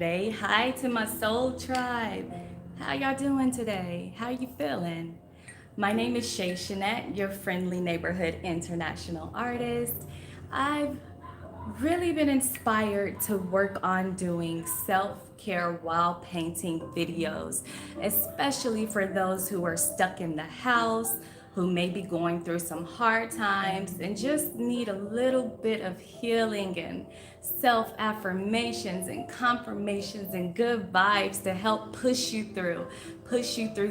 Hi to my soul tribe. How y'all doing today? How you feeling? My name is Shay Chenette, your friendly neighborhood international artist. I've really been inspired to work on doing self-care while painting videos, especially for those who are stuck in the house, who may be going through some hard times and just need a little bit of healing and self affirmations and confirmations and good vibes to help push you through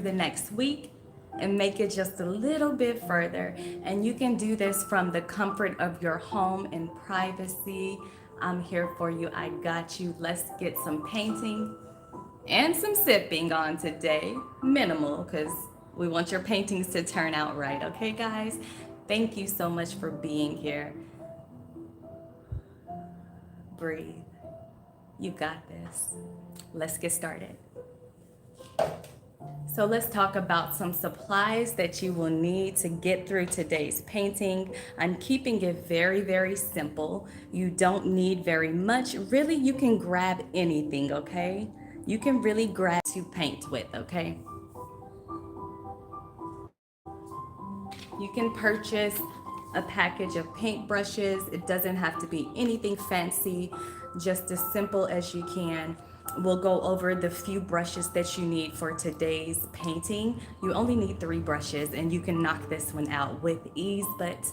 the next week and make it just a little bit further. And you can do this from the comfort of your home in privacy. I'm here for you. I got you. Let's get some painting and some sipping on today. Minimal, because we want your paintings to turn out right. Okay, guys? Thank you so much for being here. Breathe. You got this. Let's get started. So let's talk about some supplies that you will need to get through today's painting. I'm keeping it very, very simple. You don't need very much. Really, you can grab anything, okay? You can really grab to paint with, okay? You can purchase a package of paintbrushes. It doesn't have to be anything fancy, just as simple as you can. We'll go over the few brushes that you need for today's painting. You only need 3 brushes and you can knock this one out with ease, but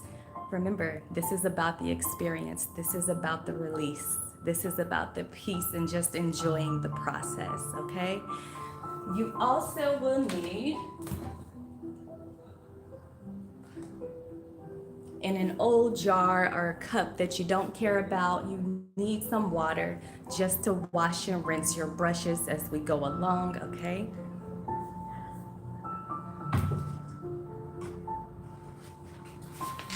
remember, this is about the experience. This is about the release. This is about the peace and just enjoying the process, okay? You also will need in an old jar or a cup that you don't care about, you need some water just to wash and rinse your brushes as we go along, okay?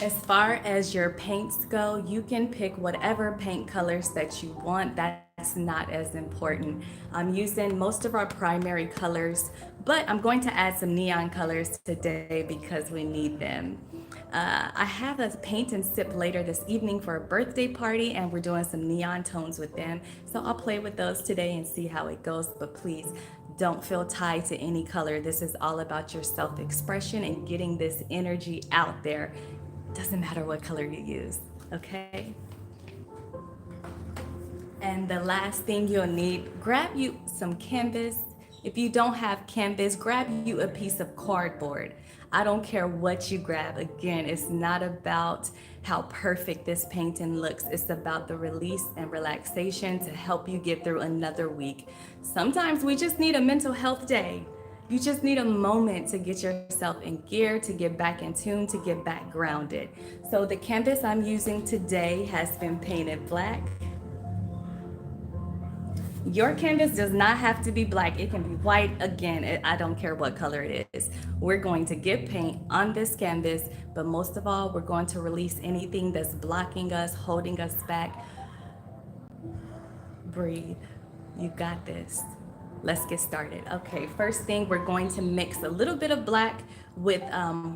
As far as your paints go, you can pick whatever paint colors that you want. That's not as important. I'm using most of our primary colors, but I'm going to add some neon colors today because we need them. I have a paint and sip later this evening for a birthday party, and we're doing some neon tones with them. So I'll play with those today and see how it goes. But please don't feel tied to any color. This is all about your self expression and getting this energy out there. Doesn't matter what color you use, okay? And the last thing you'll need, grab you some canvas. If you don't have canvas, grab you a piece of cardboard. I don't care what you grab. Again, it's not about how perfect this painting looks. It's about the release and relaxation to help you get through another week. Sometimes we just need a mental health day. You just need a moment to get yourself in gear, to get back in tune, to get back grounded. So the canvas I'm using today has been painted black. Your canvas does not have to be black. It can be white. Again, I don't care what color it is. We're going to get paint on this canvas, but most of all, we're going to release anything that's blocking us, holding us back. Breathe. You got this. Let's get started. Okay, first thing, we're going to mix a little bit of black with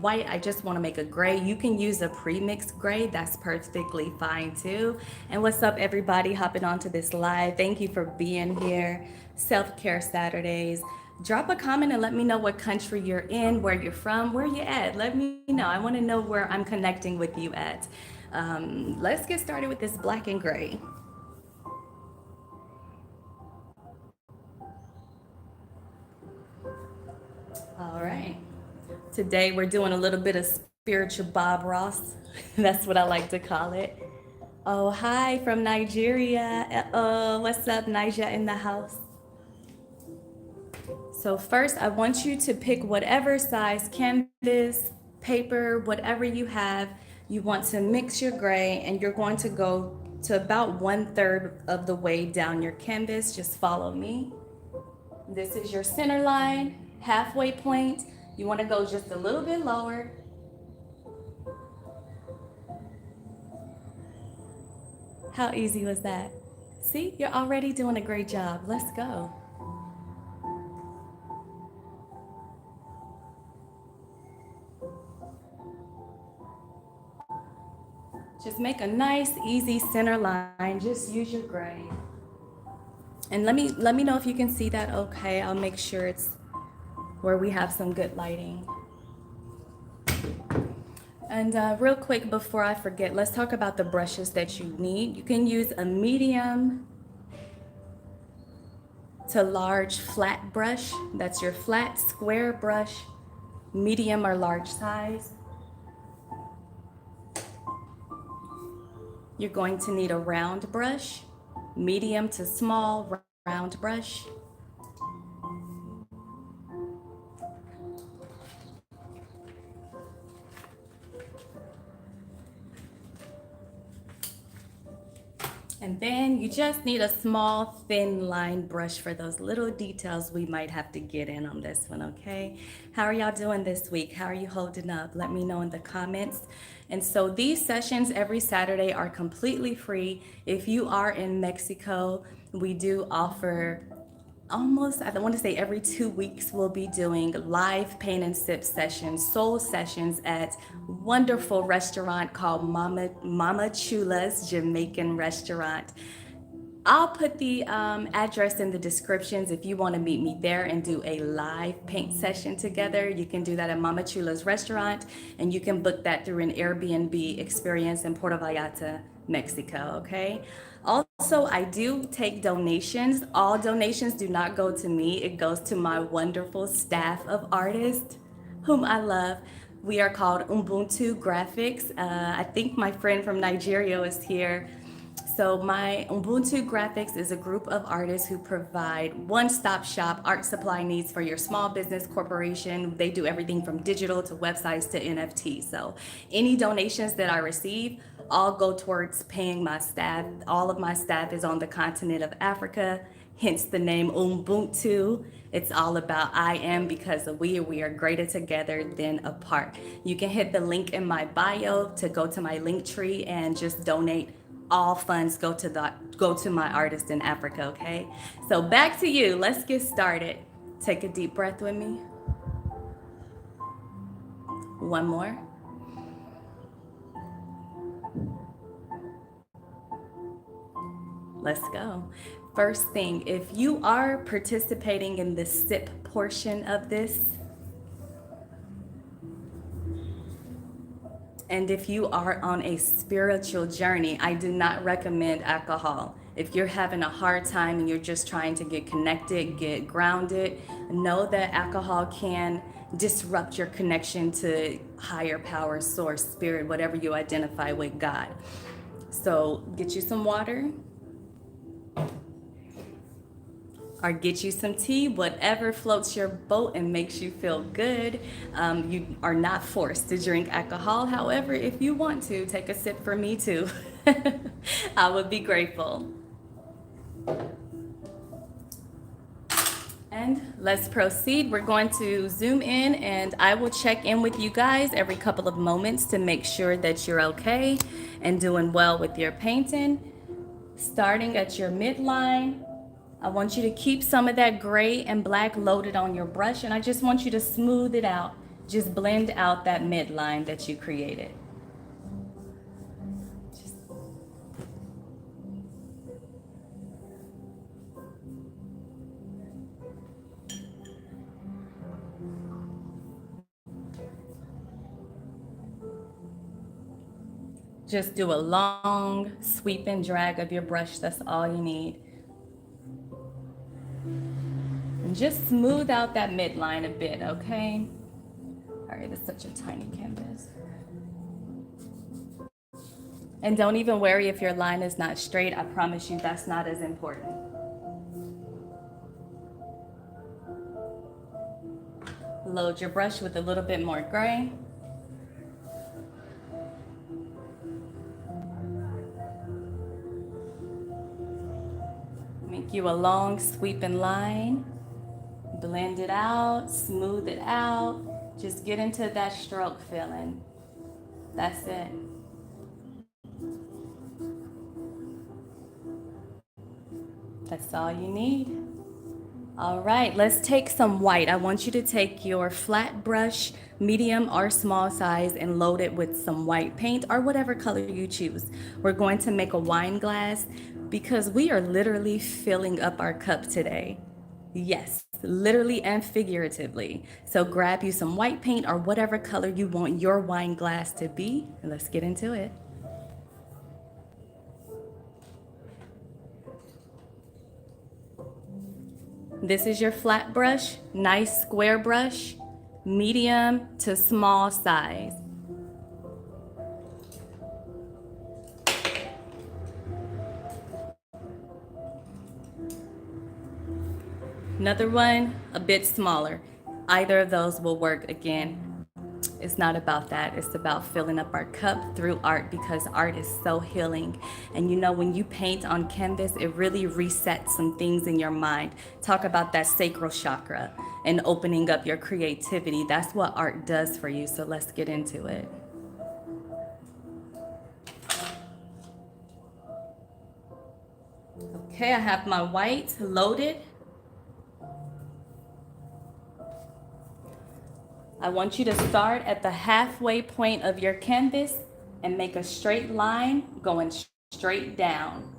white. I just want to make a gray. You can use a pre-mixed gray. That's perfectly fine too. And what's up, everybody hopping onto this live? Thank you for being here. Self-care Saturdays. Drop a comment and let me know what country you're in, where you're from, where you at. Let me know. I want to know where I'm connecting with you at. Let's get started with this black and gray. All right. Today we're doing a little bit of spiritual Bob Ross. That's what I like to call it. Oh, hi from Nigeria. What's up, Niger in the house? So first, I want you to pick whatever size canvas, paper, whatever you have. You want to mix your gray, and you're going to go to about 1/3 of the way down your canvas. Just follow me. This is your center line, halfway point. You want to go just a little bit lower. How easy was that? See, you're already doing a great job. Let's go. Just make a nice, easy center line. Just use your gray. And let me know if you can see that okay. I'll make sure it's where we have some good lighting. And real quick before I forget, let's talk about the brushes that you need. You can use a medium to large flat brush. That's your flat square brush, medium or large size. You're going to need a round brush, medium to small round brush. And then you just need a small thin line brush for those little details we might have to get in on this one, okay? How are y'all doing this week? How are you holding up? Let me know in the comments. And so these sessions every Saturday are completely free. If you are in Mexico, we do offer almost, I want to say every 2 weeks, we'll be doing live paint and sip sessions, soul sessions at wonderful restaurant called Mama Chula's Jamaican restaurant. I'll put the address in the descriptions if you want to meet me there and do a live paint session together. You can do that at Mama Chula's restaurant, and you can book that through an Airbnb experience in Puerto Vallarta, Mexico, okay? Also, I do take donations. All donations do not go to me. It goes to my wonderful staff of artists whom I love. We are called Ubuntu Graphics. I think my friend from Nigeria is here. So my Ubuntu Graphics is a group of artists who provide one-stop shop art supply needs for your small business corporation. They do everything from digital to websites to NFT. So any donations that I receive all go towards paying my staff. All of my staff is on the continent of Africa, hence the name Ubuntu. It's all about I am because of we are greater together than apart. You can hit the link in my bio to go to my link tree and just donate. All funds go to my artist in Africa, okay? So back to you. Let's get started. Take a deep breath with me. One more. Let's go. First thing, if you are participating in the sip portion of this, and if you are on a spiritual journey, I do not recommend alcohol. If you're having a hard time and you're just trying to get connected, get grounded, know that alcohol can disrupt your connection to higher power, source, spirit, whatever you identify with, God. So get you some water or get you some tea, whatever floats your boat and makes you feel good. You are not forced to drink alcohol. However, if you want to, take a sip for me too. I would be grateful. And let's proceed. We're going to zoom in and I will check in with you guys every couple of moments to make sure that you're okay and doing well with your painting. Starting at your midline, I want you to keep some of that gray and black loaded on your brush, and I just want you to smooth it out. Just blend out that midline that you created. Just do a long sweep and drag of your brush. That's all you need. And just smooth out that midline a bit, okay? All right, it's such a tiny canvas. And don't even worry if your line is not straight. I promise you that's not as important. Load your brush with a little bit more gray. Make you a long sweeping line. Blend it out, smooth it out. Just get into that stroke feeling. That's it. That's all you need. All right, let's take some white. I want you to take your flat brush, medium or small size, and load it with some white paint or whatever color you choose. We're going to make a wine glass. because we are literally filling up our cup today. Yes, literally and figuratively. So grab you some white paint or whatever color you want your wine glass to be, and let's get into it. This is your flat brush, nice square brush, medium to small size. Another one, a bit smaller. Either of those will work again. It's not about that. It's about filling up our cup through art because art is so healing. And you know, when you paint on canvas, it really resets some things in your mind. Talk about that sacral chakra and opening up your creativity. That's what art does for you. So let's get into it. Okay, I have my white loaded. I want you to start at the halfway point of your canvas and make a straight line going straight down.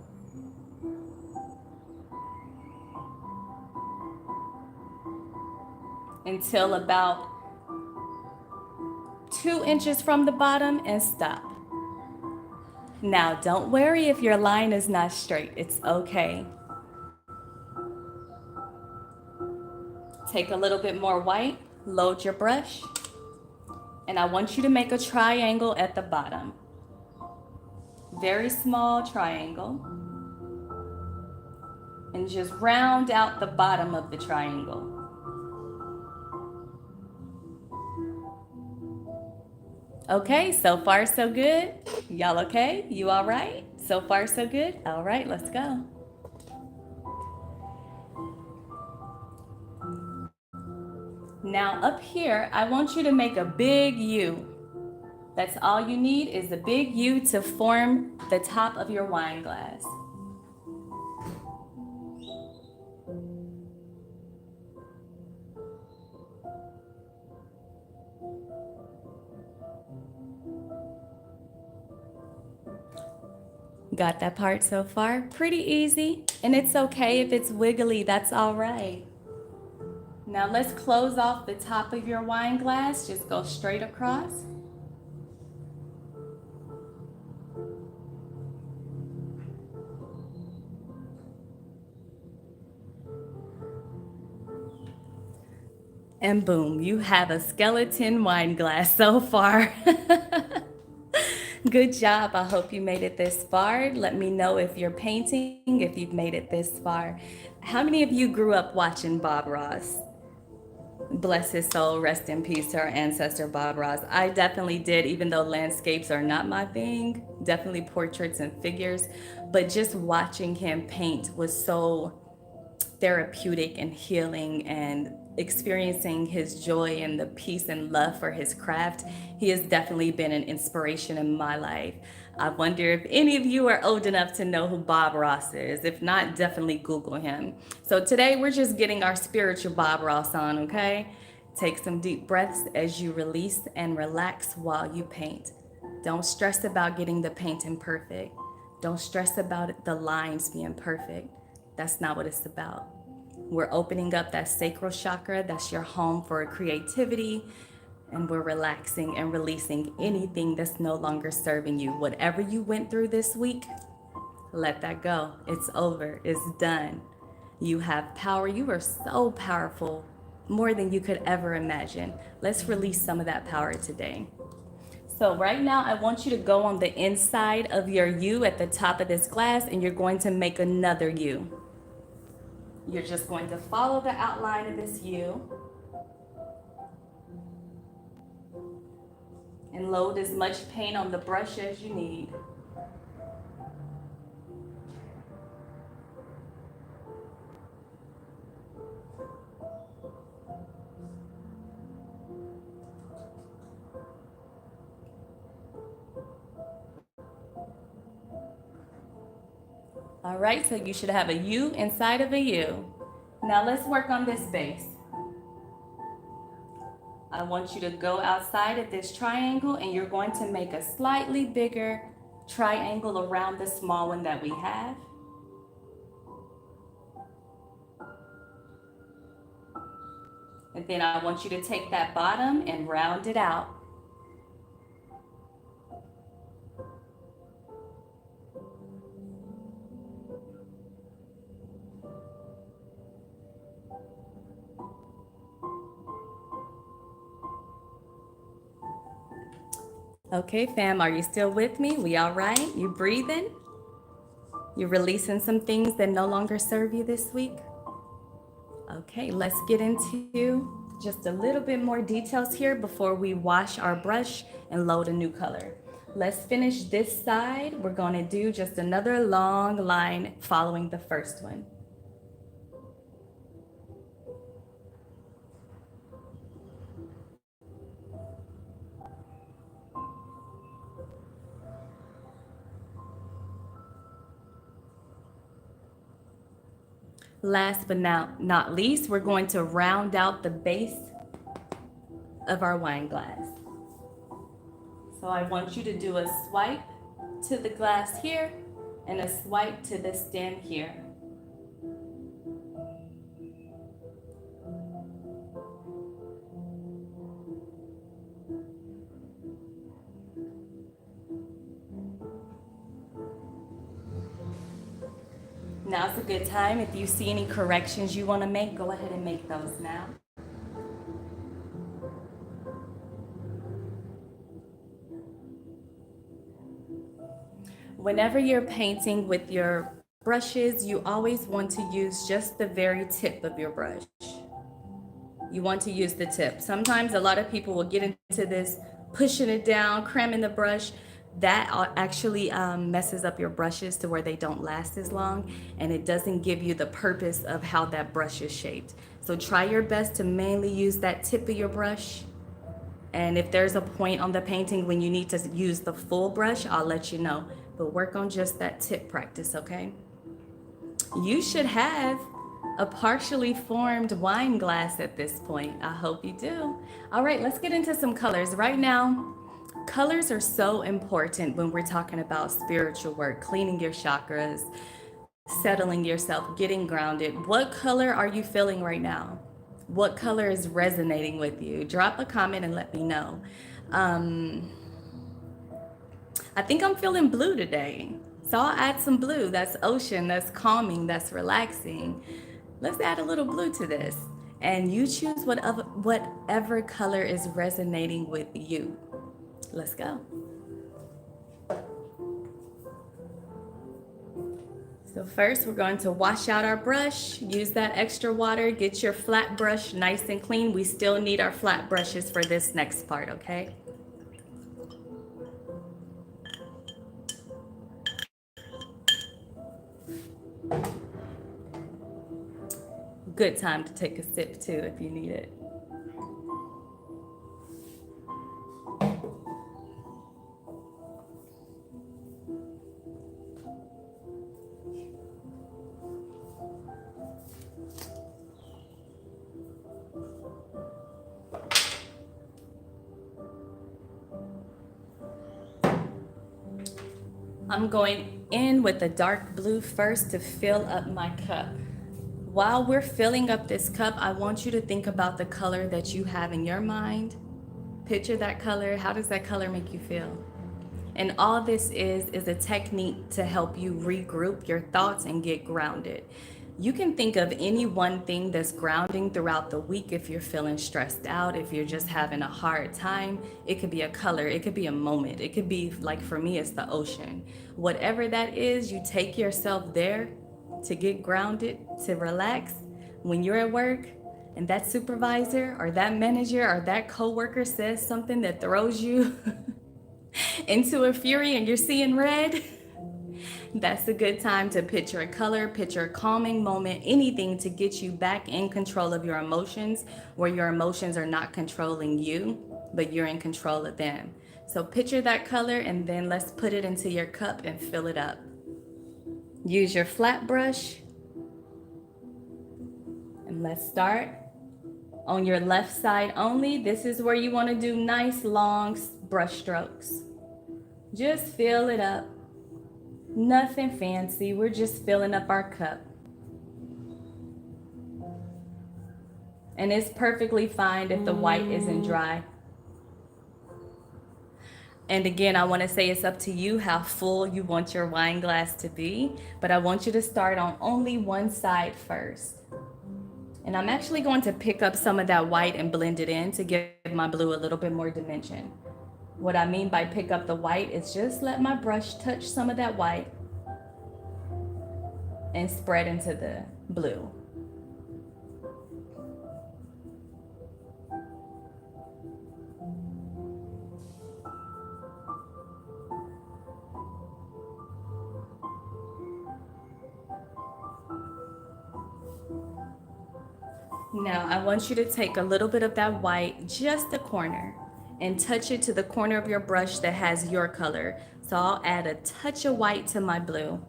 Until about 2 inches from the bottom and stop. Now, don't worry if your line is not straight. It's okay. Take a little bit more white, load your brush, and I want you to make a triangle at the bottom. Very small triangle. And just round out the bottom of the triangle. Okay, so far so good. Y'all okay? You all right? So far so good? All right, let's go. Now up here, I want you to make a big U. That's all you need is a big U to form the top of your wine glass. Got that part so far? Pretty easy. And it's okay if it's wiggly, that's all right. Now let's close off the top of your wine glass. Just go straight across. And boom, you have a skeleton wine glass so far. Good job. I hope you made it this far. Let me know if you're painting, if you've made it this far. How many of you grew up watching Bob Ross? Bless his soul, rest in peace to our ancestor Bob Ross. I definitely did, even though landscapes are not my thing, definitely portraits and figures. But just watching him paint was so therapeutic and healing, and experiencing his joy and the peace and love for his craft. He has definitely been an inspiration in my life. I wonder if any of you are old enough to know who Bob Ross is. If not, definitely Google him. So today we're just getting our spiritual Bob Ross on, okay? Take some deep breaths as you release and relax while you paint. Don't stress about getting the painting perfect. Don't stress about the lines being perfect. That's not what it's about. We're opening up that sacral chakra. That's your home for creativity. And we're relaxing and releasing anything that's no longer serving you. Whatever you went through this week, let that go. It's over. It's done. You have power. You are so powerful, more than you could ever imagine. Let's release some of that power today. So right now, I want you to go on the inside of your U at the top of this glass, and you're going to make another U. You're just going to follow the outline of this U and load as much paint on the brush as you need. All right, so you should have a U inside of a U. Now let's work on this base. I want you to go outside of this triangle, and you're going to make a slightly bigger triangle around the small one that we have. And then I want you to take that bottom and round it out. Okay, fam, are you still with me? We all right? You breathing? You releasing some things that no longer serve you this week? Okay, let's get into just a little bit more details here before we wash our brush and load a new color. Let's finish this side. We're going to do just another long line following the first one. Last but not least, we're going to round out the base of our wine glass. So I want you to do a swipe to the glass here and a swipe to the stem here. Now's a good time. If you see any corrections you want to make, go ahead and make those now. Whenever you're painting with your brushes, you always want to use just the very tip of your brush. You want to use the tip. Sometimes a lot of people will get into this pushing it down, cramming the brush. That actually messes up your brushes to where they don't last as long, and it doesn't give you the purpose of how that brush is shaped. So try your best to mainly use that tip of your brush. And if there's a point on the painting when you need to use the full brush, I'll let you know. But work on just that tip practice, okay? You should have a partially formed wine glass at this point. I hope you do. All right, let's get into some colors. Right now, colors are so important when we're talking about spiritual work, cleaning your chakras, settling yourself, getting grounded. What color are you feeling right now? What color is resonating with you? Drop a comment and let me know. I think I'm feeling blue today. So I'll add some blue. That's ocean, that's calming, that's relaxing. Let's add a little blue to this. And you choose whatever color is resonating with you. Let's go. So first we're going to wash out our brush. Use that extra water. Get your flat brush nice and clean. We still need our flat brushes for this next part, okay? Good time to take a sip too if you need it. I'm going in with the dark blue first to fill up my cup. While we're filling up this cup, I want you to think about the color that you have in your mind. Picture that color. How does that color make you feel? And all this is a technique to help you regroup your thoughts and get grounded. You can think of any one thing that's grounding throughout the week if you're feeling stressed out, if you're just having a hard time. It could be a color, it could be a moment, it could be, like for me, it's the ocean. Whatever that is, you take yourself there to get grounded, to relax. When you're at work and that supervisor or that manager or that coworker says something that throws you into a fury and you're seeing red, that's a good time to picture a color, picture a calming moment, anything to get you back in control of your emotions, where your emotions are not controlling you, but you're in control of them. So picture that color and then let's put it into your cup and fill it up. Use your flat brush and let's start on your left side only. This is where you want to do nice long brush strokes. Just fill it up. Nothing fancy. We're just filling up our cup. And it's perfectly fine if the white isn't dry. And again, I want to say it's up to you how full you want your wine glass to be, but I want you to start on only one side first. And I'm actually going to pick up some of that white and blend it in to give my blue a little bit more dimension. What I mean by pick up the white is just let my brush touch some of that white and spread into the blue. Now I want you to take a little bit of that white, just the corner, and touch it to the corner of your brush that has your color. So I'll add a touch of white to my blue.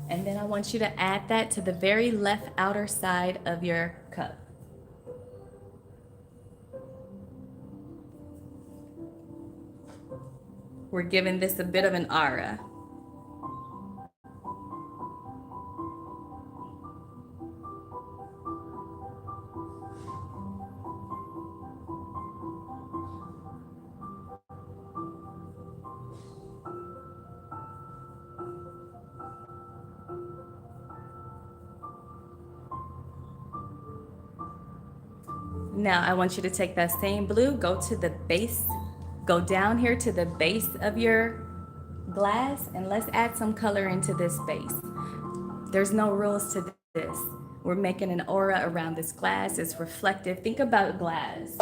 And then I want you to add that to the very left outer side of your cup. We're giving this a bit of an aura. Now I want you to take that same blue, go to the base, go down here to the base of your glass, and let's add some color into this base. There's no rules to this. We're making an aura around this glass. It's reflective. Think about glass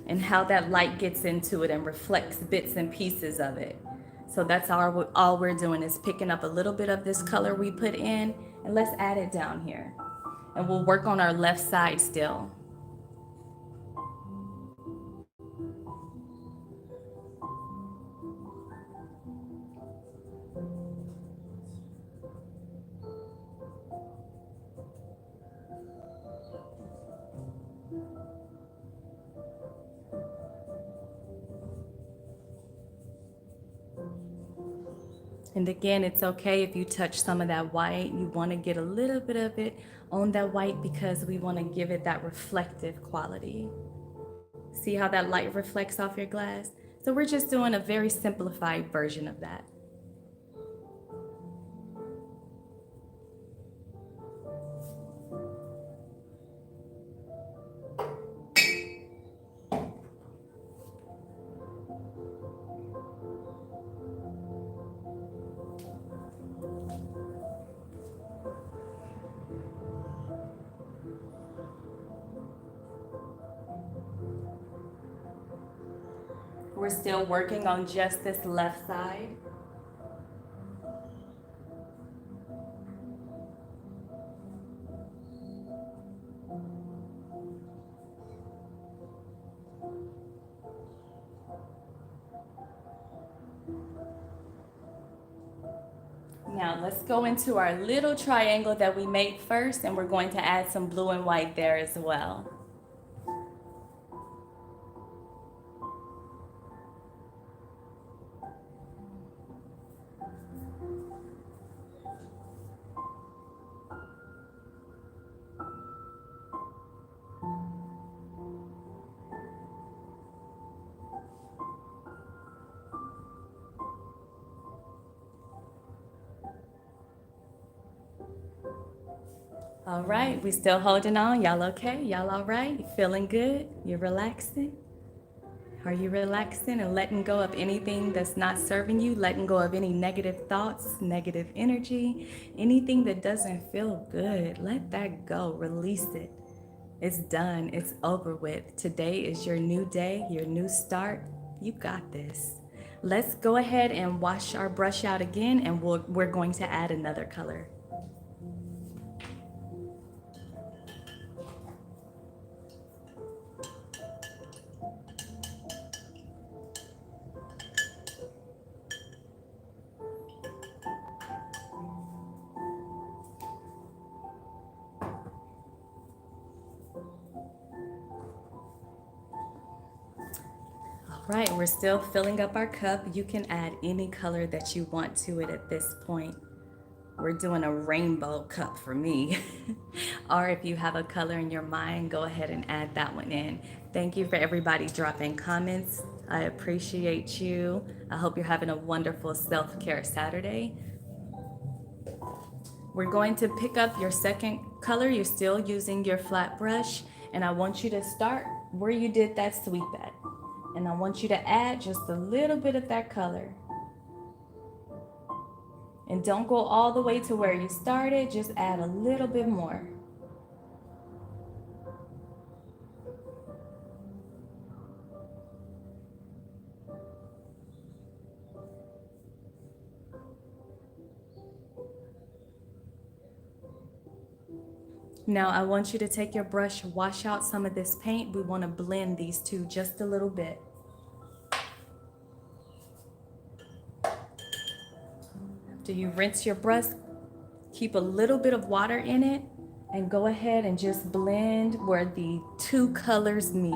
and how that light gets into it and reflects bits and pieces of it. So that's all we're doing is picking up a little bit of this color we put in, and let's add it down here. And we'll work on our left side still. And again, it's okay if you touch some of that white. You want to get a little bit of it on that white because we want to give it that reflective quality. See how that light reflects off your glass? So we're just doing a very simplified version of that. We're still working on just this left side. Now let's go into our little triangle that we made first, and we're going to add some blue and white there as well. All right, we still holding on. Y'all okay? Y'all all right? You feeling good? You relaxing? Are you relaxing and letting go of anything that's not serving you? Letting go of any negative thoughts, negative energy, anything that doesn't feel good? Let that go. Release it. It's done. It's over with. Today is your new day, your new start. You got this. Let's go ahead and wash our brush out again, and we're going to add another color. Right, we're still filling up our cup. You can add any color that you want to it at this point. We're doing a rainbow cup for me. Or if you have a color in your mind, go ahead and add that one in. Thank you for everybody dropping comments. I appreciate you. I hope you're having a wonderful self-care Saturday. We're going to pick up your second color. You're still using your flat brush, and I want you to start where you did that sweep at. And I want you to add just a little bit of that color. And don't go all the way to where you started, just add a little bit more. Now I want you to take your brush, wash out some of this paint. We want to blend these two just a little bit. After you rinse your brush, keep a little bit of water in it and go ahead and just blend where the two colors meet.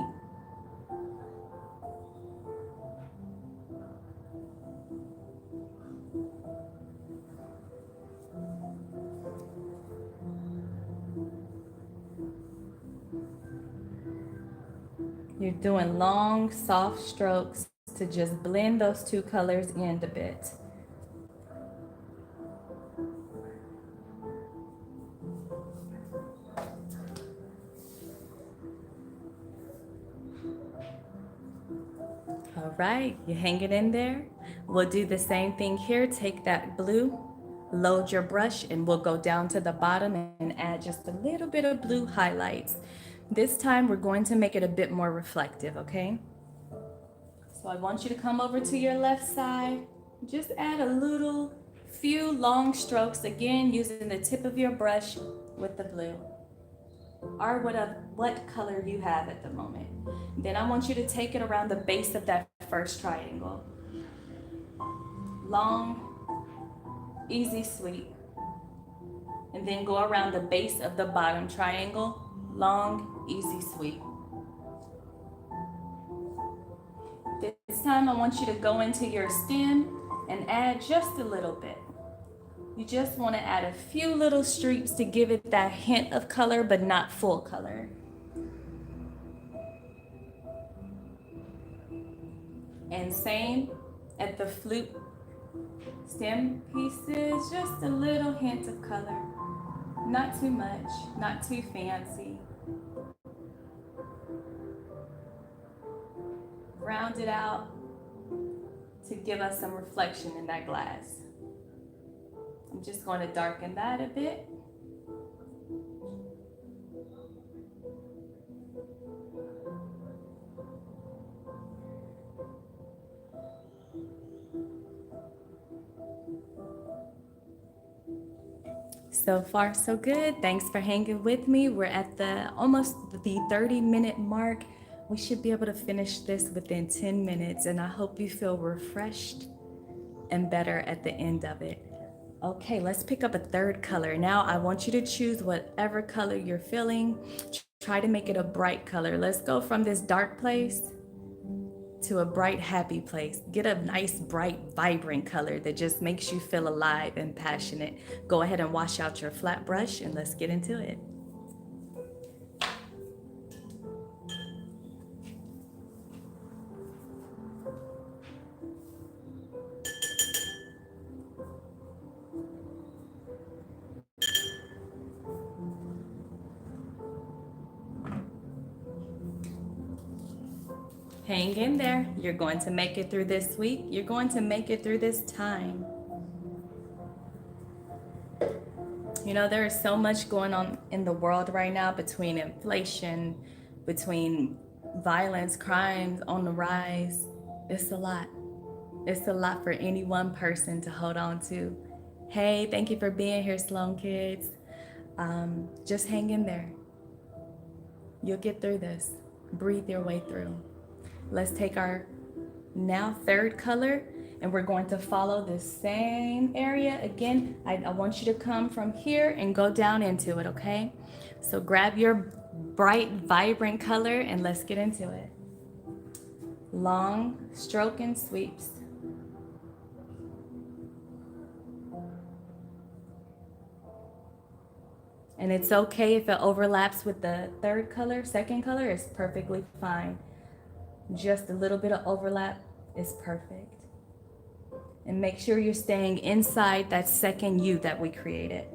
You're doing long, soft strokes to just blend those two colors in a bit. All right, you hang it in there. We'll do the same thing here. Take that blue, load your brush, and we'll go down to the bottom and add just a little bit of blue highlights. This time we're going to make it a bit more reflective, okay? So I want you to come over to your left side. Just add a few long strokes, again, using the tip of your brush with the blue, or what color you have at the moment. Then I want you to take it around the base of that first triangle. Long, easy sweep. And then go around the base of the bottom triangle. Long, easy sweep. This time I want you to go into your stem and add just a little bit. You just want to add a few little streaks to give it that hint of color, but not full color. And same at the flute stem pieces, just a little hint of color. Not too much, not too fancy. Round it out to give us some reflection in that glass. I'm just going to darken that a bit. So far, so good. Thanks for hanging with me. We're at almost the 30-minute mark. We should be able to finish this within 10 minutes, and I hope you feel refreshed and better at the end of it. Okay, let's pick up a third color. Now I want you to choose whatever color you're feeling. Try to make it a bright color. Let's go from this dark place to a bright, happy place. Get a nice, bright, vibrant color that just makes you feel alive and passionate. Go ahead and wash out your flat brush and let's get into it. Hang in there. You're going to make it through this week. You're going to make it through this time. You know, there is so much going on in the world right now, between inflation, between violence, crimes on the rise. It's a lot. It's a lot for any one person to hold on to. Hey, thank you for being here, Sloan Kids. Just hang in there. You'll get through this. Breathe your way through. Let's take our now third color, and we're going to follow the same area. Again, I want you to come from here and go down into it, okay? So grab your bright, vibrant color and let's get into it. Long stroke and sweeps. And it's okay if it overlaps with the third color, second color, it's perfectly fine. Just a little bit of overlap is perfect. And make sure you're staying inside that second U that we created.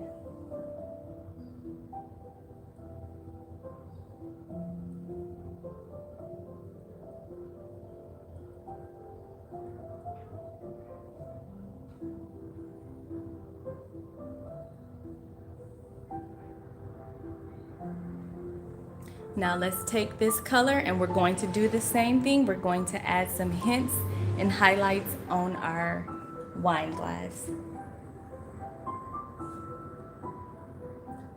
Now let's take this color and we're going to do the same thing. We're going to add some hints and highlights on our wine glass.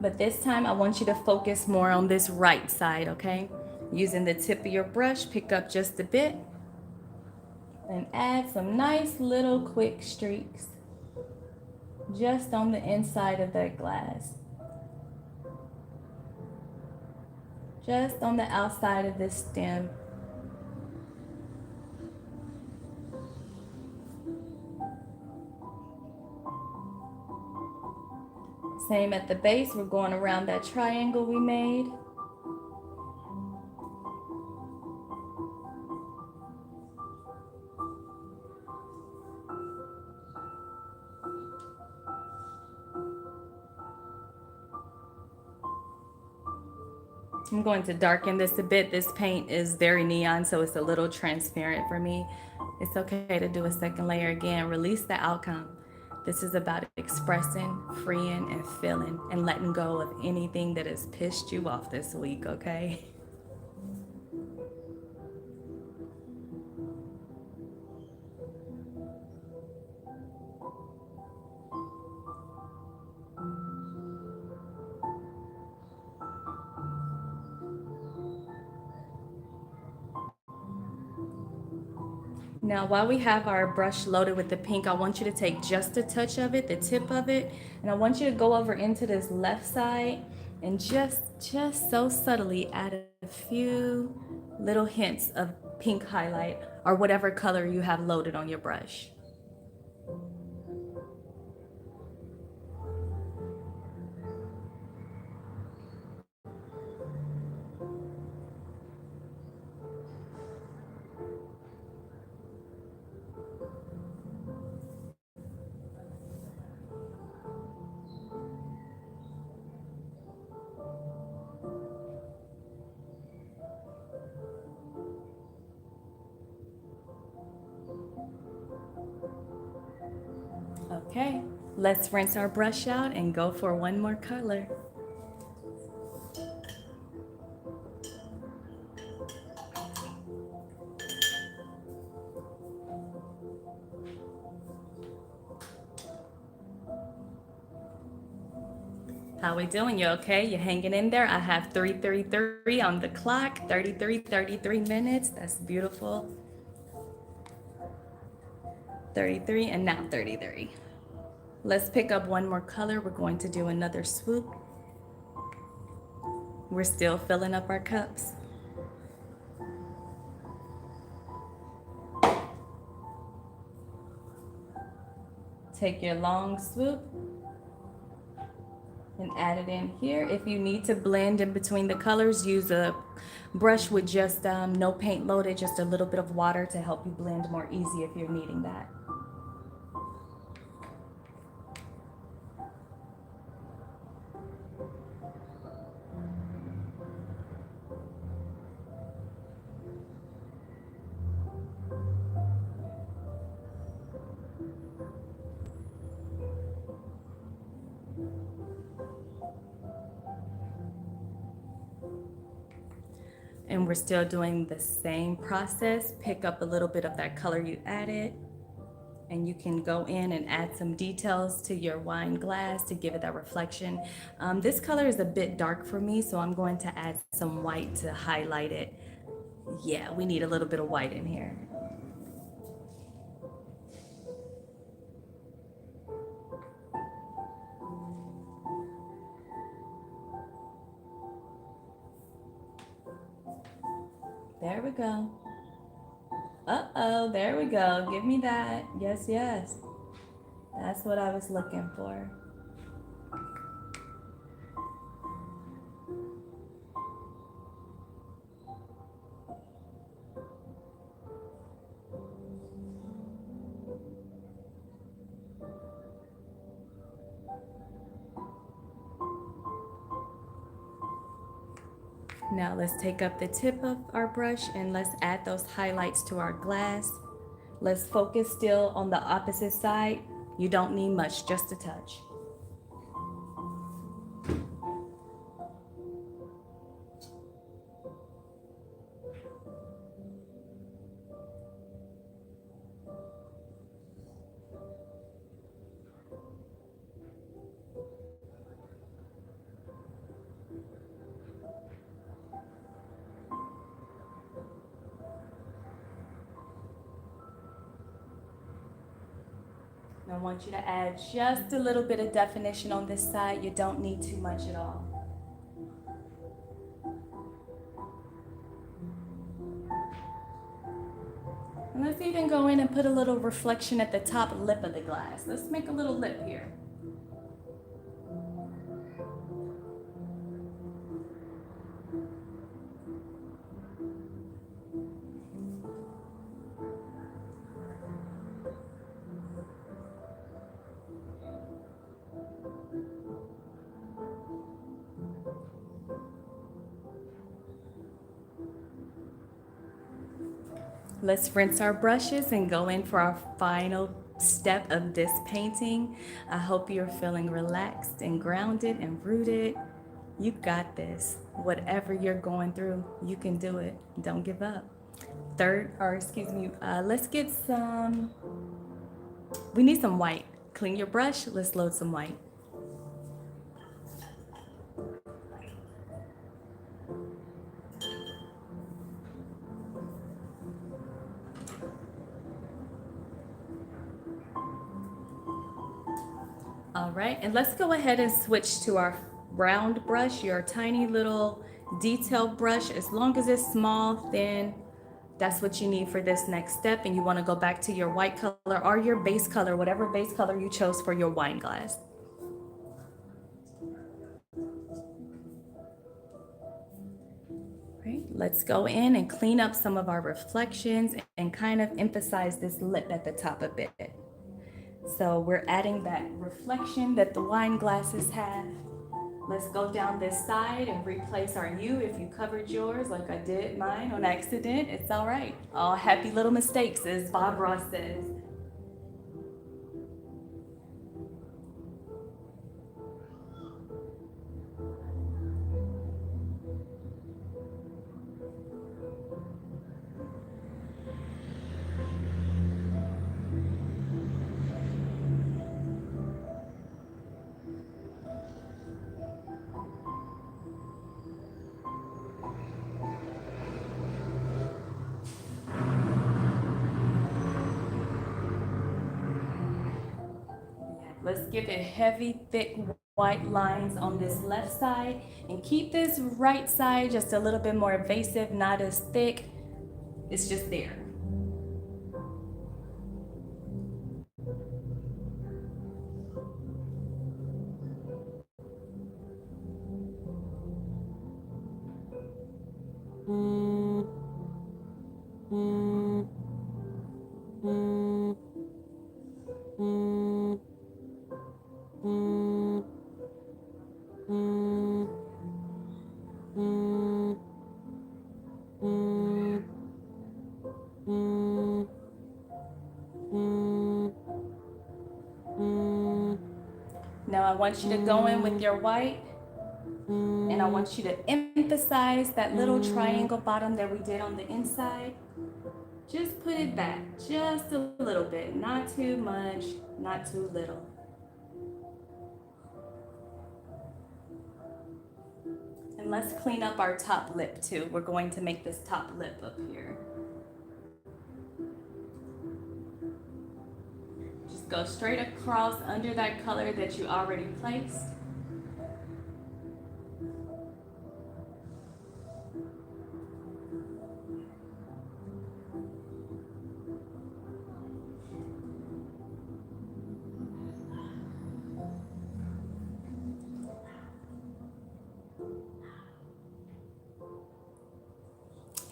But this time I want you to focus more on this right side, okay? Using the tip of your brush, pick up just a bit and add some nice little quick streaks just on the inside of that glass. Just on the outside of this stem. Same at the base, we're going around that triangle we made. I'm going to darken this a bit. This paint is very neon, so it's a little transparent for me. It's okay to do a second layer again. Release the outcome. This is about expressing, freeing, and feeling, and letting go of anything that has pissed you off this week, okay? Now, while we have our brush loaded with the pink, I want you to take just a touch of it, the tip of it, and I want you to go over into this left side and just so subtly add a few little hints of pink highlight or whatever color you have loaded on your brush. Okay, let's rinse our brush out and go for one more color. How we doing? You okay? You hanging in there? I have 3:33 on the clock, 33 minutes. That's beautiful. 33 and now 33. Let's pick up one more color. We're going to do another swoop. We're still filling up our cups. Take your long swoop and add it in here. If you need to blend in between the colors, use a brush with just no paint loaded, just a little bit of water to help you blend more easy if you're needing that. And we're still doing the same process. Pick up a little bit of that color you added, and you can go in and add some details to your wine glass to give it that reflection. This color is a bit dark for me, so I'm going to add some white to highlight it. Yeah, we need a little bit of white in here. There we go. Uh-oh, there we go. Give me that. Yes, yes. That's what I was looking for. Now let's take up the tip of our brush and let's add those highlights to our glass. Let's focus still on the opposite side. You don't need much, just a touch. I want you to add just a little bit of definition on this side. You don't need too much at all. And let's even go in and put a little reflection at the top lip of the glass. Let's make a little lip here. Let's rinse our brushes and go in for our final step of this painting. I hope you're feeling relaxed and grounded and rooted. You got this. Whatever you're going through, you can do it. Don't give up. Let's get some, we need some white. Clean your brush, let's load some white. All right, and let's go ahead and switch to our round brush, your tiny little detail brush. As long as it's small, thin, that's what you need for this next step. And you want to go back to your white color or your base color, whatever base color you chose for your wine glass. Right, let's go in and clean up some of our reflections and kind of emphasize this lip at the top a bit. So we're adding that reflection that the wine glasses have. Let's go down this side and replace our U. If you covered yours like I did mine on accident, it's all right. All happy little mistakes, as Bob Ross says. Let's give it heavy, thick white lines on this left side and keep this right side just a little bit more evasive, not as thick. It's just there. Now I want you to go in with your white and I want you to emphasize that little triangle bottom that we did on the inside. Just put it back just a little bit, not too much, not too little. And let's clean up our top lip too. We're going to make this top lip up here. Just go straight across under that color that you already placed.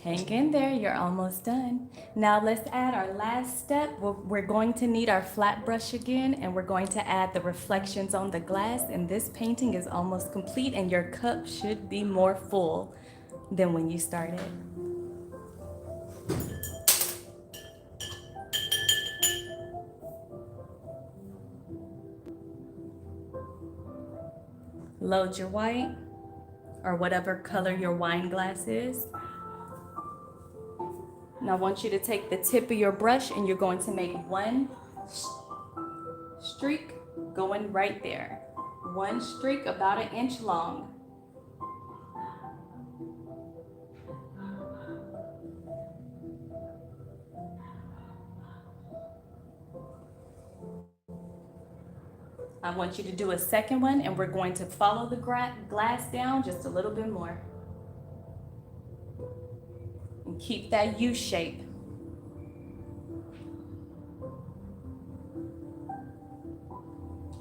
Hang in there, you're almost done. Now let's add our last step. We're going to need our flat brush again, and we're going to add the reflections on the glass, and this painting is almost complete and your cup should be more full. than when you started. Load your white or whatever color your wine glass is. Now I want you to take the tip of your brush and you're going to make one streak going right there. One streak about 1 inch long. I want you to do a second one and we're going to follow the glass down just a little bit more. And keep that U shape.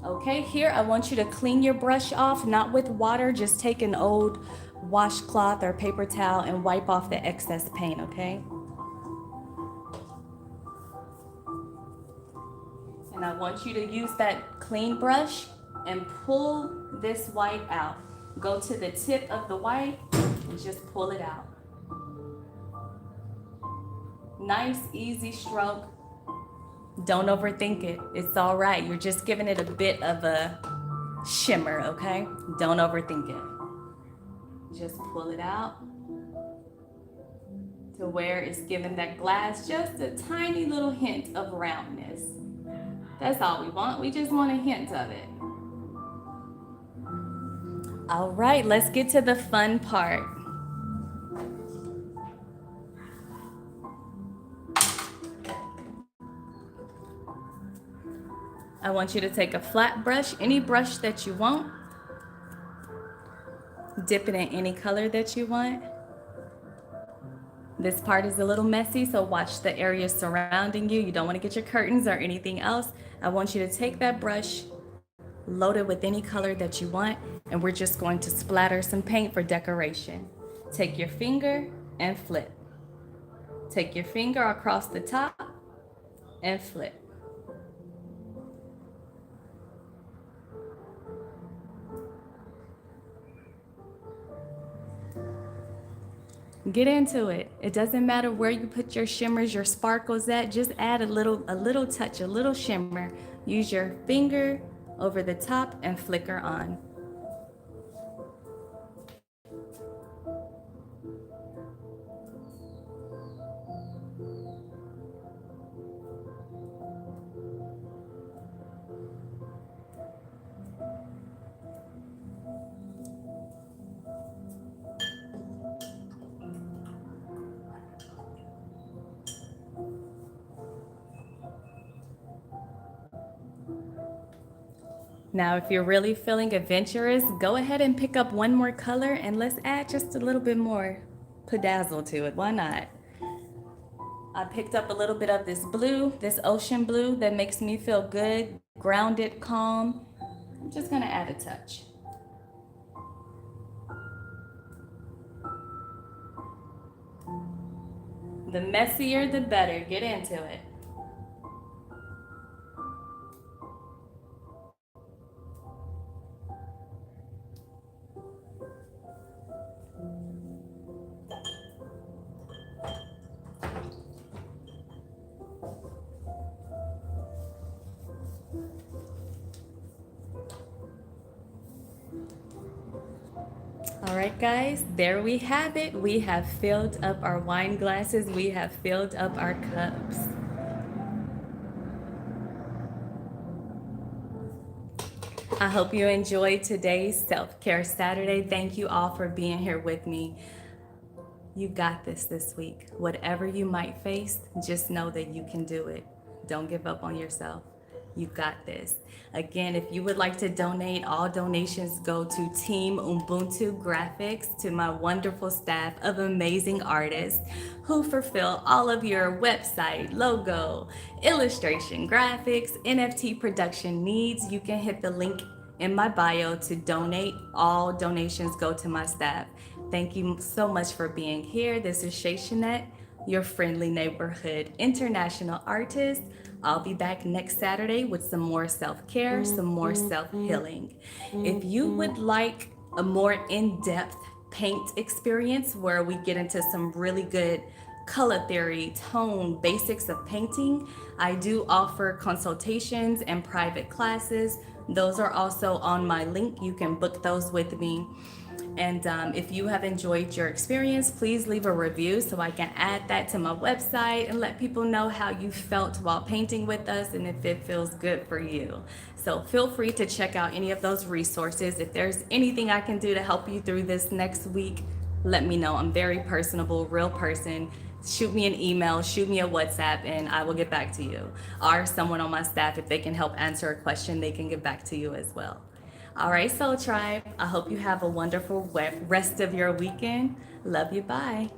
Okay, here I want you to clean your brush off, not with water, just take an old washcloth or paper towel and wipe off the excess paint, okay? And I want you to use that clean brush and pull this white out. Go to the tip of the white and just pull it out. Nice, easy stroke. Don't overthink it. It's all right. You're just giving it a bit of a shimmer, okay? Don't overthink it. Just pull it out to where it's giving that glass just a tiny little hint of roundness. That's all we want. We just want a hint of it. All right, let's get to the fun part. I want you to take a flat brush, any brush that you want. Dip it in any color that you want. This part is a little messy, so watch the area surrounding you. You don't want to get your curtains or anything else. I want you to take that brush, load it with any color that you want, and we're just going to splatter some paint for decoration. Take your finger and flip. Take your finger across the top and flip. Get into it. It doesn't matter where you put your shimmers, your sparkles at. Just add a little touch, a little shimmer. Use your finger over the top and flicker on. Now, if you're really feeling adventurous, go ahead and pick up one more color and let's add just a little bit more pedazzle to it. Why not? I picked up a little bit of this blue, this ocean blue that makes me feel good, grounded, calm. I'm just gonna add a touch. The messier, the better. Get into it. All right, guys, there we have it. We have filled up our wine glasses. We have filled up our cups. I hope you enjoyed today's Self-Care Saturday. Thank you all for being here with me. You got this week. Whatever you might face, just know that you can do it. Don't give up on yourself. You got this. Again, if you would like to donate, all donations go to Team Ubuntu Graphics, to my wonderful staff of amazing artists who fulfill all of your website, logo, illustration, graphics, NFT production needs. You can hit the link in my bio to donate. All donations go to my staff. Thank you so much for being here. This is Shay Chenette, your friendly neighborhood international artist. I'll be back next Saturday with some more self-care, some more self-healing. If you would like a more in-depth paint experience where we get into some really good color theory, tone, basics of painting. I do offer consultations and private classes. Those are also on my link. You can book those with me. And if you have enjoyed your experience, please leave a review so I can add that to my website and let people know how you felt while painting with us and if it feels good for you. So feel free to check out any of those resources. If there's anything I can do to help you through this next week, let me know. I'm very personable, real person. Shoot me an email, shoot me a WhatsApp, and I will get back to you. Or someone on my staff, if they can help answer a question, they can get back to you as well. All right, Soul Tribe, I hope you have a wonderful rest of your weekend. Love you. Bye.